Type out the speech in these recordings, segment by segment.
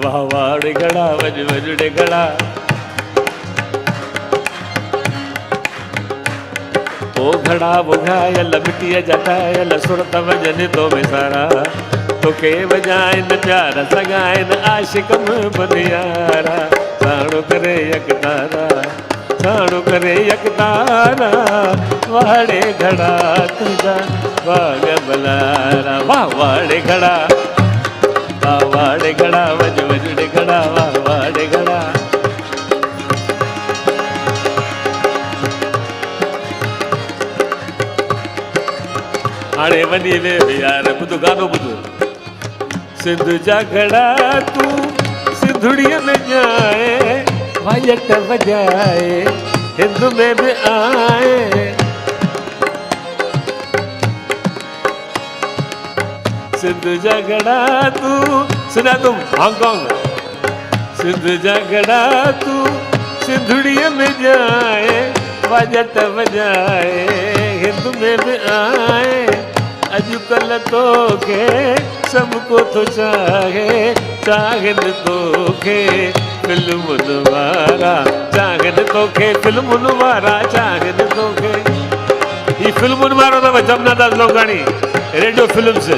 वाह वाड़े घड़ा वज वजड़े घड़ा ओ घड़ा वो घायल मिट्टी जटायल सुरत वजन तो में सारा तो के वजाइन प्यार सगाइन आशिकम बनियारा साणु करे यकतारा साणु करे यकतारा वाड़े घड़ा तुझा बाग बलारा वाह वाड़े घड़ा वाड़े घड़ा वज वजड़े घड़ा वाह वाड़े घड़ा हाणे वञी वे यार ॿुधो गानो ॿुधो सिंध जा घड़ा तू सिंधुड़ीअ में ॼाए वायट वॼाए हिंद में बि आए सिंध जा घड़ा तू सुना तुम हांगकांग सिंध जा घड़ा तू सिंधुड़ीअ में ॼाए वायट वॼाए हिंद में बि आए अॼुकल्ह तोखे सभु को थो चाहे चाहनि तोखे फिल्मुनि वारा चाहनि तोखे फिल्मुनि वारा चाहनि तोखे ही फिल्मुनि वारो अथव जमनादास लोकाणी रेडियो फिल्म्स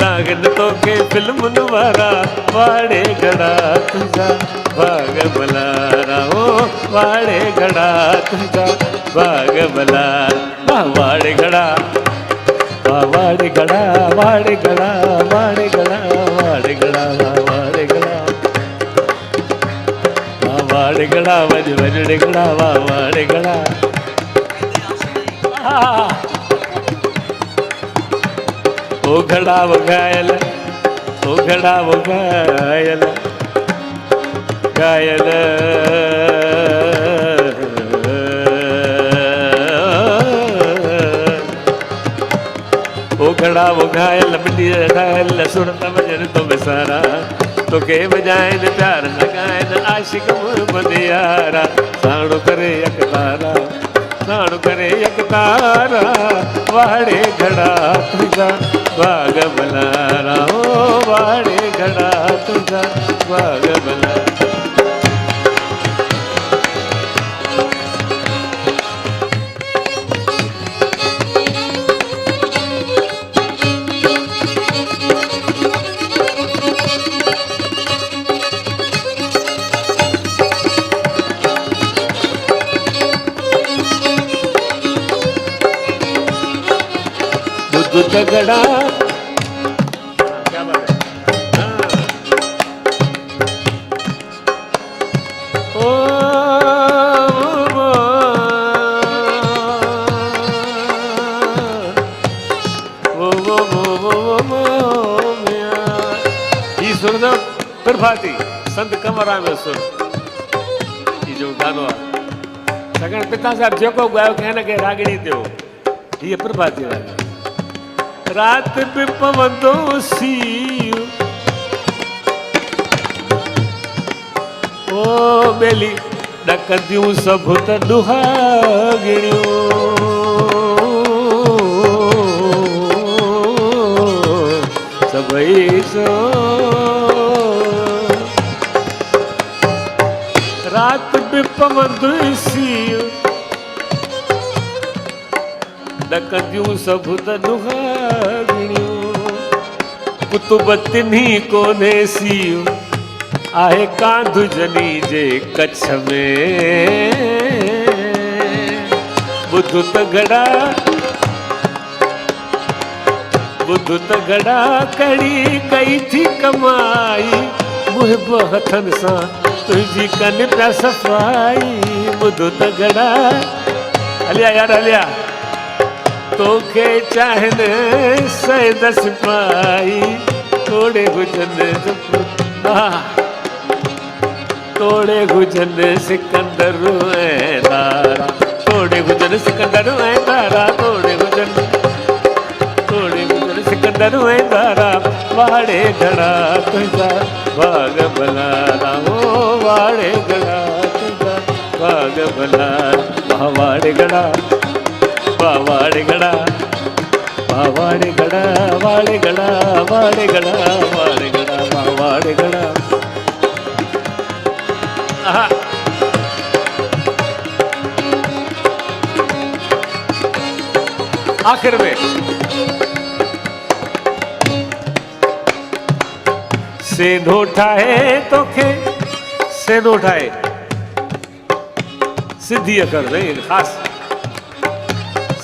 चाहनि तोखे फिल्मुनि वारा वाड़े घड़ा तुंहिंजा बाग बलारा ओ वाड़े घड़ा तुंहिंजा बाग बलारा वाड़े घड़ा वाड़े घड़ा वाड़े घड़ा वाड़े घड़ा वाड़े घड़ा वाड़े घड़ा वाड़े घड़ा वज वजड़े घड़ा वाड़े घड़ा ओ घड़ा वो घायल ओ घड़ा वो घायल घायल ओ घड़ा वो घायल मिट्टी घायल सुनता वजन तो बेसारा तो के बजाइन प्यार लगाइन आशिक बदियारा साणु करे यकतारा साणु करे यकतारा वाड़े घड़ा तुझा बाग बलारा ओ वाड़े घड़ा तुझा बाग बलारा घड़ा क्या बात है ये सुर दो प्रभाती संत कंवरराम जो सुर ये जो गानो आहे सगन पिता साहब जेको गायो कंहिं न कंहिं रागड़ी ते हो ये प्रभाती राग रात पे पवंदो सीउ ओ बेली डकंदियूं सभु त दुहागिड़ियूं सभई सो रात पे पवंदो सीउ डकंदियूं सभु त दुहागिड़ियूं कुतुब तिन्ही कोने सीउ आहे कांधु जनी जे कच्छ में बुधु त घड़ा कड़ी कई थी कमाई मुहिब हथन सां तुंहिंजी कन पिया सफ़ाई बुधु त घड़ा हलिया यार हलिया तोखे चाहनि सैद सिपाही तोड़े हुजनि तोड़े हुजनि सिकंदर ऐं तारा तोड़े हुजनि सिकंदर ऐं तारा तोड़े हुजनि सिकंदर ऐं तारा वाड़े घड़ा तुंहिंजा बाग बलारा ओ वाड़े घड़ा तुंहिंजा बाग बलारा वाड़े घड़ा वाड़े घड़ा वाड़े घड़ा वाड़े घड़ा वाड़े घड़ा वाड़े घड़ा वाड़े घड़ा। आहा। आखिर में सेनो ठाहे तोखे, सेनो ठाहे सिद्धि अकर नहीं खास,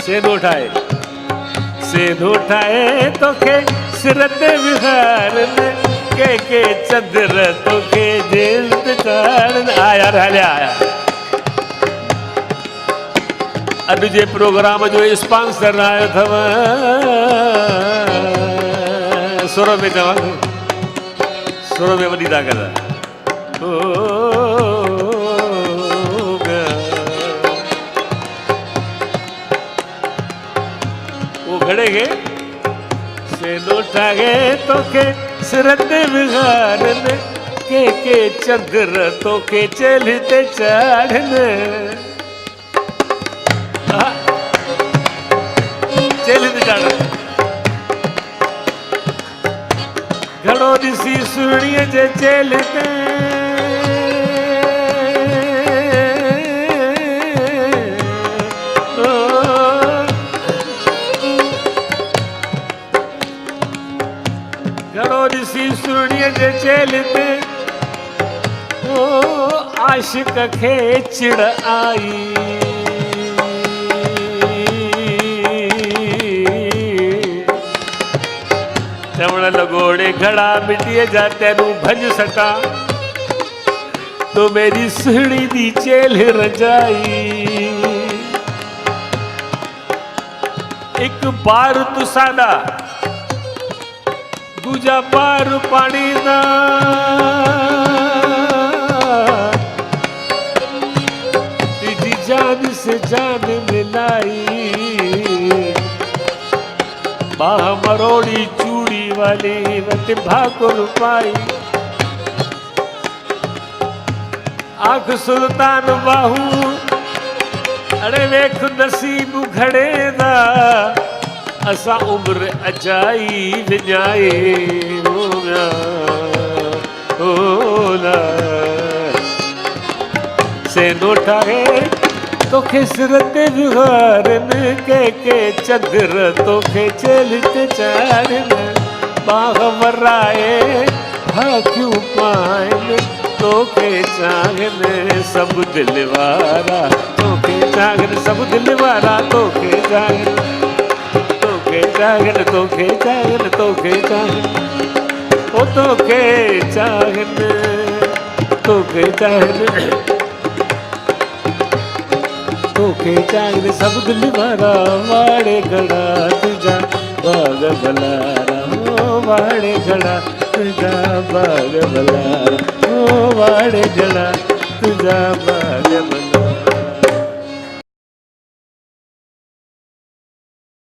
सेनो ठाहे, सेनो ठाहे तोखे सिरत विहार के चंद्र तोखे जिल्द चारण। आया रहले आया। अॼु जे प्रोग्राम जो स्पॉन्सर आयो अथव सुर में चवां, सुर में वॾी ताक़त आहे। वो घड़े के सेनो ठाहे तोखे सिरत विहारन के चंद्र तोखे चलते चाढ़न। चलते चाढ़न घड़ो ॾिसी सुणीअ जे चलते घड़ो ॾिसी सुणीअ जे चलते ओ आशिक खे चिड़ आई। चवण लगोड़े घड़ा मिट्टीअ जा तेनू भंज सटा तो मेरी सुहिणी दी चेल रजाई। एक पार तुसादा दूजा पार पानी दा, तीजी जान से जान मिलाई। बाह मरोड़ी चूड़ी वाली वत भाकुर पाई, आँख सुल्तान बाहू अरे वेख नसीब घड़े दा असा उम्र अजाई विञाए। सेनो ठाहे तोखे सिरत विहारन के चंद्र तोखे चलते चाढ़न। बाह वराए भाक्यूं पाइन तोखे चाहन सब दिल वारा तोखे चाहन, सब दिल वारा तोखे चाहन, तोखे चाहन, तोखे चाहन, तोखे चाहन, ओ तोखे चाहन, तोखे चाहन, तोखे चाहन सब दिल वारा। वाड़े घड़ा तुझा बाग बलारा, ओ वाड़े घड़ा तुझा बाग बलारा, ओ वाड़े घड़ा तुझा बाग बलारा।